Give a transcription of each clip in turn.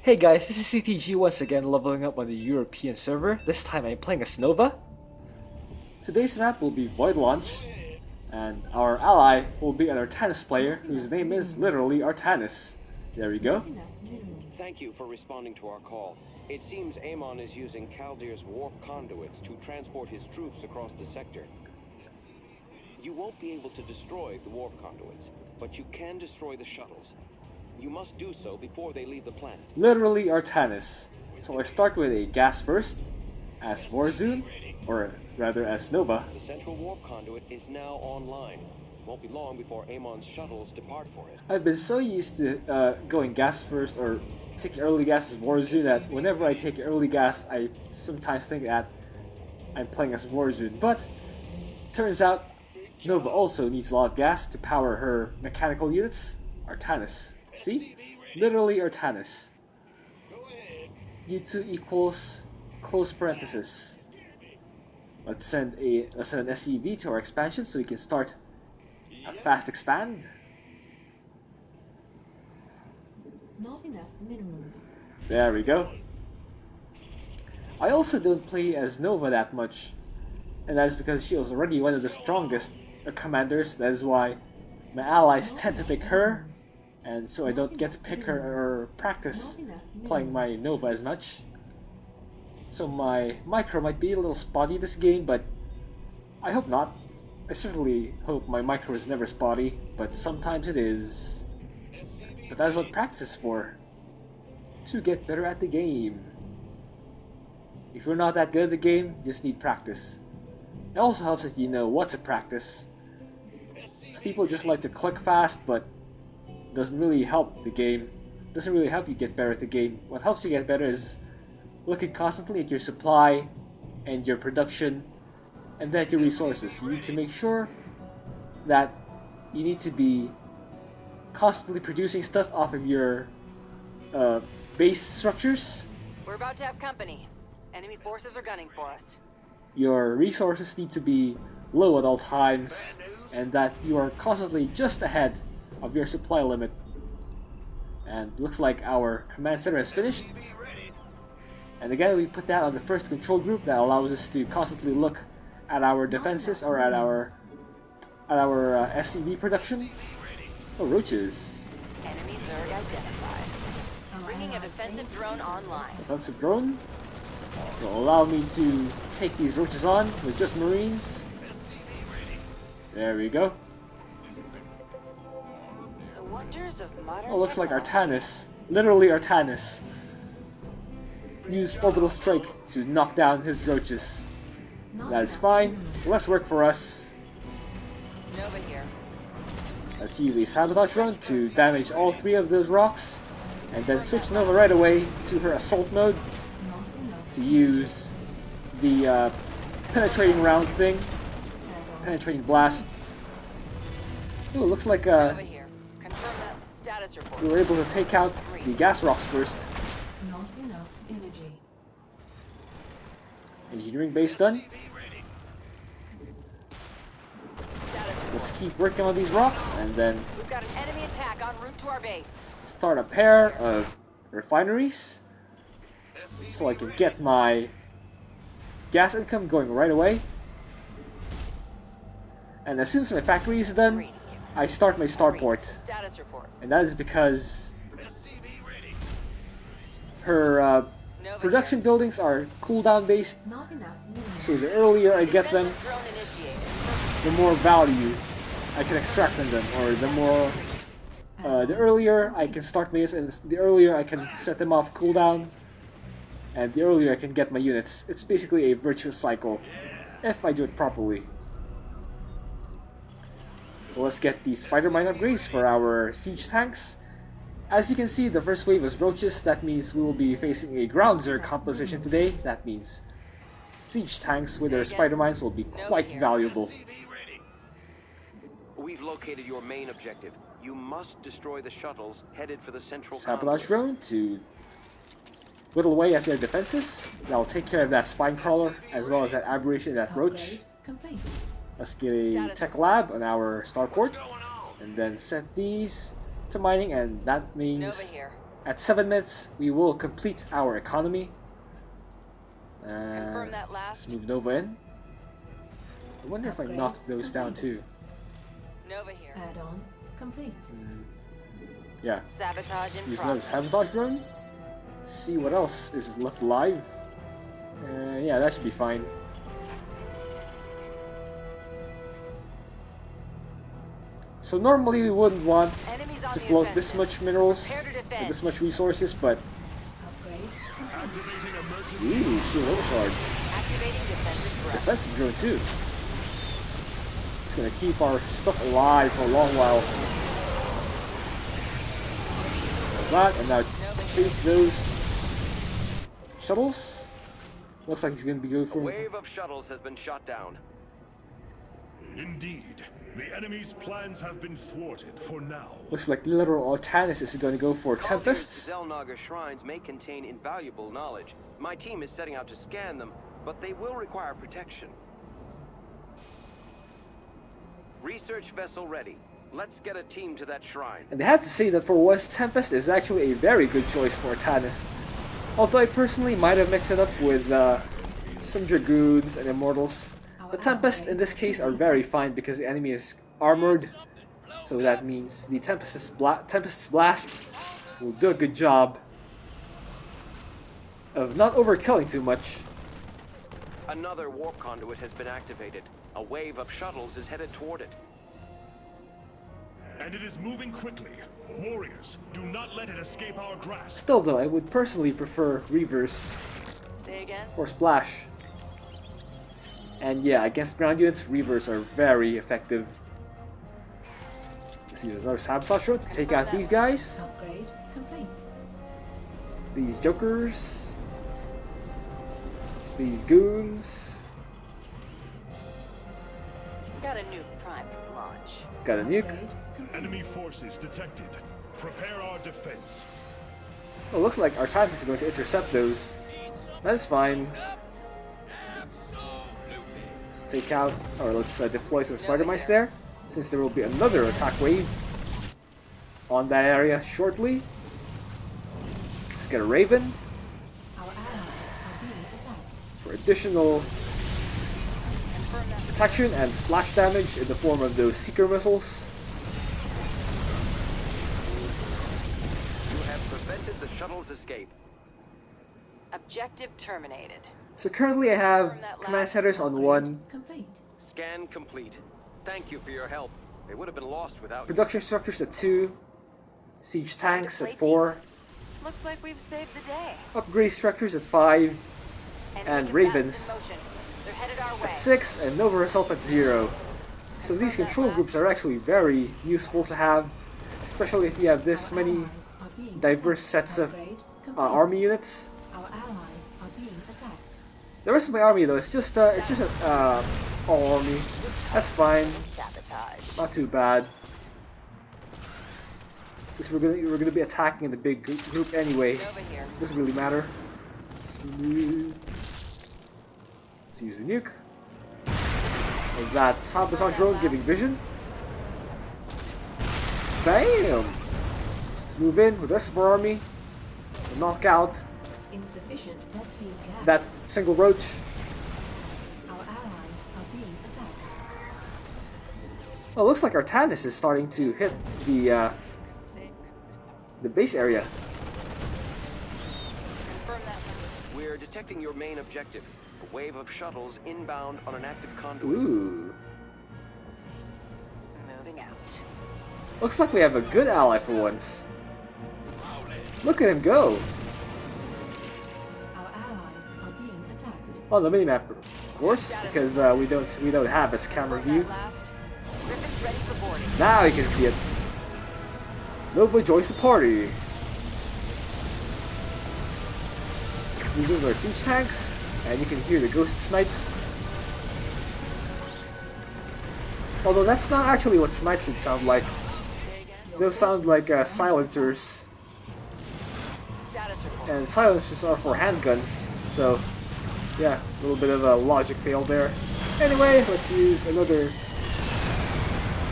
Hey guys, this is CTG once again leveling up on the European server. This time I'm playing as Nova. Today's map will be Void Launch, and our ally will be an Artanis player whose name is literally Artanis. There we go. Thank you for responding to our call. It seems Amon is using Kaldir's warp conduits to transport his troops across the sector. You won't be able to destroy the warp conduits, but you can destroy the shuttles. You must do so before they leave the planet. Literally Artanis. So I start with a gas first, as Warzone, or rather as Nova. The central warp conduit is now online. Won't be long before Amon's shuttles depart for it. I've been so used to going gas first or taking early gas as Warzone that whenever I take early gas, I sometimes think that I'm playing as Warzone. But turns out Nova also needs a lot of gas to power her mechanical units. Artanis. See? Literally Artanis. U2 equals close parenthesis. Let's send an SCV to our expansion so we can start a fast expand. Not enough minerals. There we go. I also don't play as Nova that much, and that is because she was already one of the strongest commanders. That is why my allies tend to pick her, and so I don't get to pick her or practice playing my Nova as much. So my micro might be a little spotty this game, but I hope not. I certainly hope my micro is never spotty, but sometimes it is. But that's what practice is for. To get better at the game. If you're not that good at the game, you just need practice. It also helps that you know what to practice. Some people just like to click fast, but doesn't really help the game. Doesn't really help you get better at the game. What helps you get better is looking constantly at your supply and your production and then at your resources. You need to make sure that you need to be constantly producing stuff off of your base structures. We're about to have company. Enemy forces are gunning for us. Your resources need to be low at all times, and that you are constantly just ahead of your supply limit. And looks like our command center has finished. And again, we put that on the first control group that allows us to constantly look at our defenses or at our SCV production. Oh, roaches. Enemy Zerg identified. Bringing a defensive drone online. Defensive drone will allow me to take these roaches on with just marines. There we go. The wonders of modern Oh, looks like technology. Artanis. Literally Artanis. Use orbital strike to knock down his roaches. That is fine. Less work for us. Nova here. Let's use a sabotage drone to damage all three of those rocks, and then switch Nova right away to her assault mode to use the penetrating round thing, penetrating blast. Ooh, looks like Nova here. Confirm that status report. we were able to take out the gas rocks first. Not enough energy. Engineering base done. Status report. Let's keep working on these rocks, and then We've got an enemy attack en route to our base. start a pair of refineries so I can get my gas income going right away. And as soon as my factory is done, Green here. I start my starport. Status report. And that is because her Nova production here. buildings are cooldown based, Not enough minerals. so the earlier I get them, Defensive drone initiated. the more value I can extract from them, or the earlier I can start my units, and the earlier I can set them off cooldown, and the earlier I can get my units. It's basically a virtuous cycle, if I do it properly. So let's get the spider mine upgrades for our siege tanks. As you can see, the first wave was roaches. That means we will be facing a ground zerg composition today. That means siege tanks with their spider mines will be quite valuable. We've located your main objective. You must destroy the shuttles headed for the central Sabotage conduit. drone to whittle away at their defenses. That'll take care of that spine crawler as well as that aberration, that roach. Upgrade complete. Let's get a tech lab on our starport, and then set these to mining, and that Nova means here. At 7 minutes, we will complete our economy. Confirm that last. Let's move Nova in. I wonder if I Upgrade knocked those down complete. too. Nova here. Add-on complete. Yeah. Sabotage in Use another process. sabotage drone. See what else is left alive. Yeah, that should be fine. So normally we wouldn't want Enemies on to the float this offensive. much minerals Prepare to and defend. this much resources, but Upgrade Activating emergency. ooh, shield overcharge. Activating defensive thrust. Defensive drone too. It's gonna keep our stuff alive for a long while. Like that, and now chase those shuttles. Looks like he's gonna be going A for. wave of shuttles has been shot down. Indeed, the enemy's plans have been thwarted for now. Looks like literal Artanis is going to go for Kaldir's Tempests. Zelnaga shrines may contain invaluable knowledge. My team is setting out to scan them, but they will require protection. Research vessel ready. Let's get a team to that shrine. And they have to say that for once, Tempest is actually a very good choice for Artanis. Although I personally might have mixed it up with some Dragoons and Immortals. The Tempest in this case are very fine because the enemy is armored. So that means the Tempest's blasts will do a good job of not overkilling too much. Another warp conduit has been activated. A wave of shuttles is headed toward it. And it is moving quickly. Warriors, do not let it escape our grasp. Still though, I would personally prefer Reavers Say again. for Splash. And yeah, against ground units, Reavers are very effective. Let's use another sabotage drone to take out these guys. upgrade complete. These jokers. These goons. Got a nuke prime to launch. Got a nuke. Upgrade complete. Enemy forces detected. Prepare our defense. Oh, looks like Artanis is going to intercept those. That's fine. Let's take out, or let's deploy some spider mice there, since there will be another attack wave on that area shortly. Let's get a Raven Our allies are being attacked. for additional Confirm that. protection and splash damage in the form of those Seeker missiles. You have prevented the shuttle's escape. Objective terminated. So currently I have command centers on Upgrade 1, complete. Scan complete. Thank you for your help. They would have been lost without you. production structures at 2, siege tanks at 4, Looks like we've saved the day. upgrade structures at 5, And Enemy Ravens. capacity in motion. They're headed our way. at 6, and Nova herself at 0. So these control groups are actually very useful to have, especially if you have this Our many allies are being diverse attacked. sets of Upgrade complete. army units. Our allies are being attacked. The rest of my army though, it's just a all army. That's fine, Sabotage. not too bad. Just we're gonna be attacking in the big group anyway. Nova here. Doesn't really matter. Let's use the nuke. Like that sabotage drone giving vision. Bam! Let's move in with the rest of our army to knock out Insufficient Vespene gas. that single roach. Our allies are being attacked. Oh, looks like Artanis is starting to hit the base area. Confirm that. We're detecting your main objective. A wave of shuttles inbound on an active conduit. Ooh. Moving out. Looks like we have a good ally for once. Look at him go! Our allies are being attacked. On the minimap, of course, because we don't have this camera view. That last. Griffin's ready for boarding. Now you can see it. Nova joins the party. Moving our siege tanks, and you can hear the ghost snipes. Although that's not actually what snipes should sound like. Say again. Those sound like silencers, Status report. and silencers are for handguns. So, yeah, a little bit of a logic fail there. Anyway, let's use another.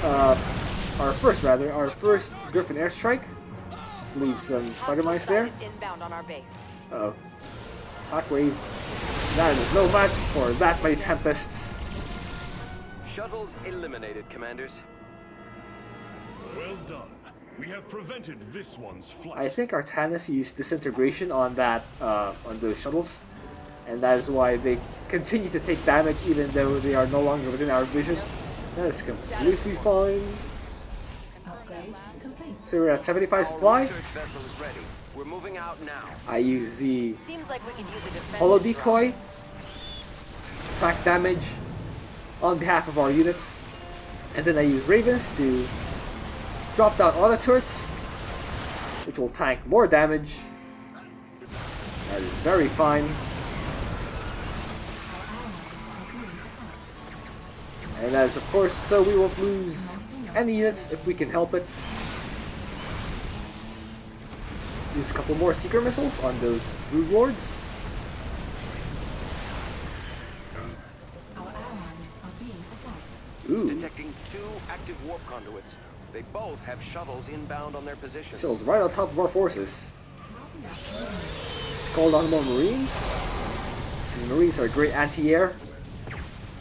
Our first Griffin airstrike Let's leave some spider mines there. Inbound on our base. Uh-oh. Attack wave. That is no match for that many Tempests. Shuttles eliminated, commanders. Well done. We have prevented this one's flight. I think Artanis used disintegration on that, on those shuttles, and that is why they continue to take damage even though they are no longer within our vision. That is completely fine. Upgrade complete. So we're at 75 supply. Research vessel is ready. We're moving out now. I use the Seems like we could use a defensive holo drone. decoy, attack damage on behalf of our units, and then I use ravens to drop down auto turrets, which will tank more damage. That is very fine. And that is of course so we won't lose any units if we can help it. Use a couple more seeker missiles on those brood lords. Our allies are being attacked. Ooh, Detecting 2 active warp conduits. They both have shuttles inbound on their positions. shuttles right on top of our forces. It's called on more Marines, because the Marines are great anti-air.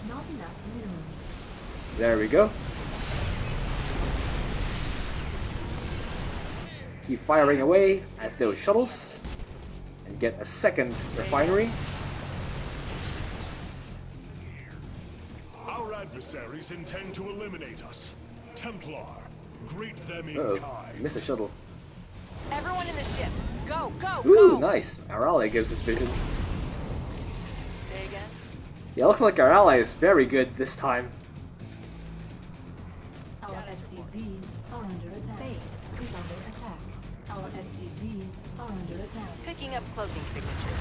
Not enough minerals. There we go. Keep firing away at those shuttles and get a second refinery. Our adversaries intend to eliminate us. Templar, greet them in Uh-oh, kind. missed a shuttle. Everyone in the ship. Go, go, Ooh, go. nice. Our ally gives us vision. Say again. Yeah, looks like our ally is very good this time. Our SCVs are under attack. Base is under attack. Our SCVs are under attack. Picking up cloaking signatures.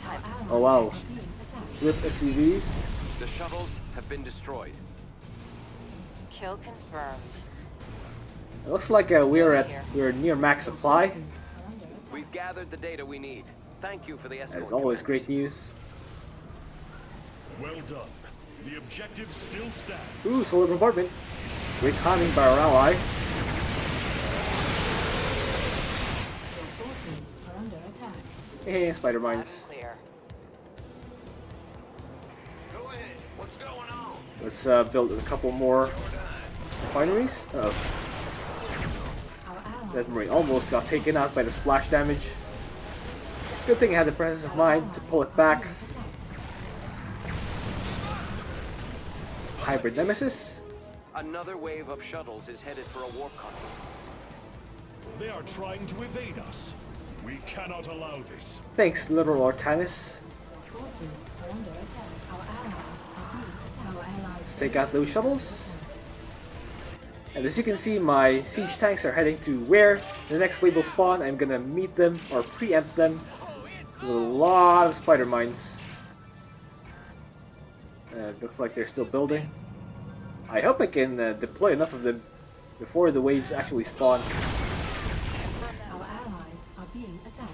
Our Time. allies Oh, wow. are being attacked. Flip SCVs. The shuttles have been destroyed. Kill confirmed. It looks like we're near max supply. Forces are under attack. We've gathered the data we need. Thank you for the escort. As always, commanders. great news. Well done. The objective still stands. Ooh, solar bombardment. Great timing by our ally. Your forces are under attack. Hey, spider Loud and mines. clear. Go ahead. What's going on? Let's build a couple more refineries. Oh, Our allies that marine almost got taken out by the splash damage. Good thing I had the presence of mind to pull it back. Hybrid Nemesis. Another wave of shuttles is headed for a warp conduit. They are trying to evade us. We cannot allow this. Thanks, literal Artanis. Your forces are under attack. Our allies are being attacked. Our allies Let's take out those shuttles. And as you can see, my siege tanks are heading to where the next wave will spawn. I'm gonna meet them or preempt them with a lot of spider mines. Looks like they're still building. I hope I can deploy enough of them before the waves actually spawn. Our allies are being attacked.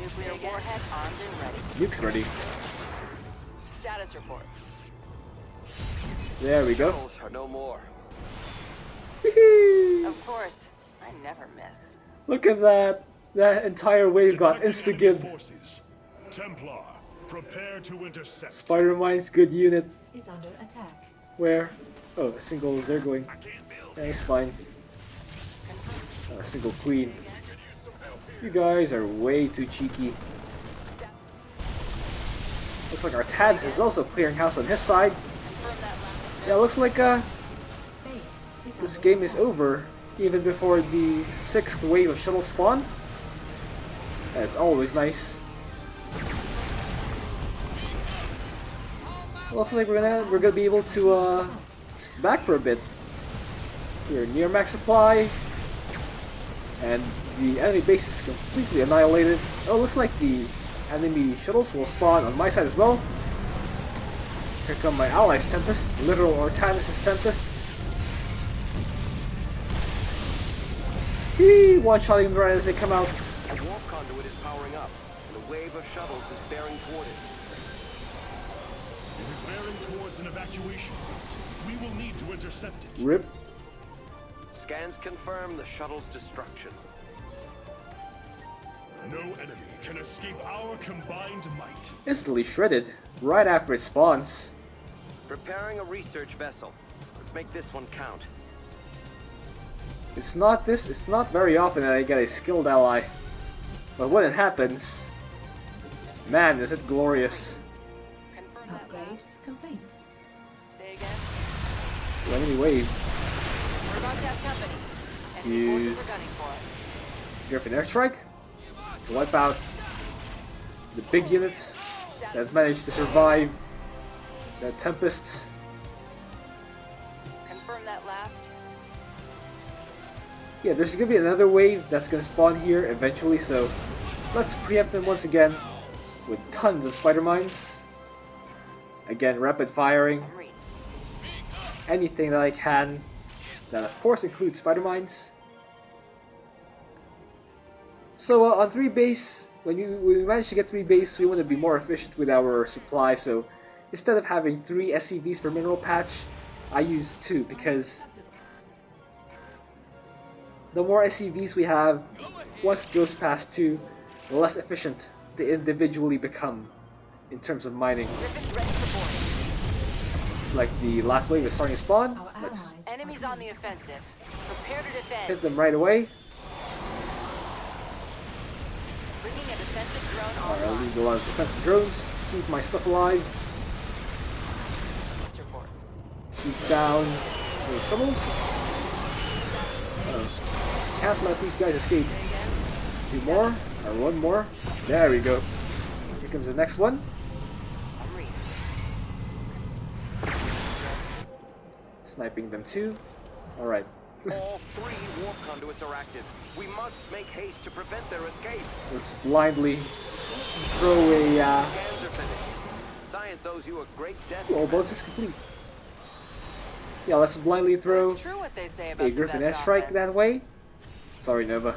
Nuclear warhead armed and ready. Nukes ready. Status report. There we go. Shuttles are no more. Whee! Of course. I never miss. Look at that. That entire wave got Detecting enemy insta-gibbed. forces. Templar, prepare to intercept. Spider mines, good unit. Is under attack. Where? Oh, a single Zergling. Nice, fine. A single queen. You guys are way too cheeky. Looks like our Tad is also clearing house on his side. Yeah, looks like Base is this under game is attack. over even before the 6th wave of shuttle spawn. That's always nice. Looks like we're gonna be able to sit back for a bit. We're near max supply, and the enemy base is completely annihilated. Oh, looks like the enemy shuttles will spawn on my side as well. Here come my allies' Tempests, literal Artanis' Tempests. One-shotting them right as they come out. A warp conduit is powering up, and a wave of shuttles is bearing toward it. It is bearing towards an evacuation route. We will need to intercept it. Rip. Scans confirm the shuttle's destruction. No enemy can escape our combined might. Instantly shredded, right after it spawns. Preparing a research vessel. Let's make this one count. It's not very often that I get a skilled ally. But when it happens, man, is it glorious. Confirm that Upgrade last. complete. Say again. Enemy wave. We're about to have company. Let's Enemy forces use are gunning for it. Griffin airstrike to wipe out the big units that managed to survive the Tempest. Confirm that last. Yeah, there's gonna be another wave that's gonna spawn here eventually, so let's preempt them once again with tons of spider mines. Again, rapid firing, En route. anything that I can. That of course includes spider mines. So on 3 base, when we manage to get 3 base, we want to be more efficient with our supply. So instead of having 3 SCVs per mineral patch, I use 2 because the more SCVs we have, once it goes past 2, the less efficient they individually become in terms of mining. Griffin's ready for boarding. It's like the last wave is starting to spawn. Our Let's allies Enemies are on the offensive. Prepare to defend. hit them right away. Bringing a defensive drone Alright, I'll online. leave a lot of defensive drones to keep my stuff alive. Let's report. Shoot down those shovels. Can't let these guys escape. 2 more, or 1 more. There we go. Here comes the next one. En route. Sniping them too. Alright. All 3 warp conduits are active. We must make haste to prevent their escape. Let's blindly throw a Scans are finished. Science owes you a great debt. well, bonus is complete. Yeah, let's blindly throw It's true what they say about a the Griffin best airstrike offense. that way. Sorry, Nova.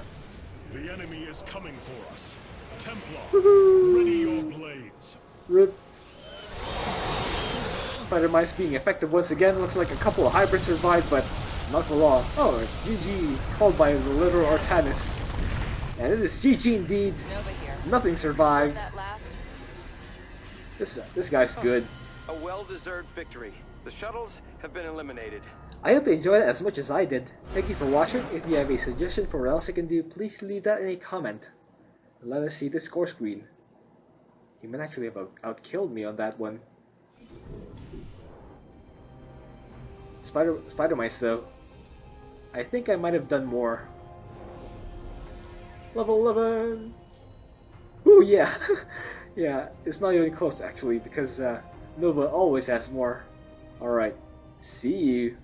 The enemy is coming for us. Templar, Woohoo! ready your blades. Rip. Spider Mice being effective once again. Looks like a couple of hybrids survived, but not for long. Oh, GG, called by the literal Artanis. And it is GG indeed. Nova here. Nothing survived. That last. This guy's good. A well-deserved victory. The shuttles have been eliminated. I hope you enjoyed it as much as I did. Thank you for watching. If you have a suggestion for what else I can do, please leave that in a comment. And let us see the score screen. He might actually have outkilled me on that one. Spider Mice though. I think I might have done more. Level 11! Ooh yeah! Yeah, it's not even close actually because Nova always has more. Alright, see you.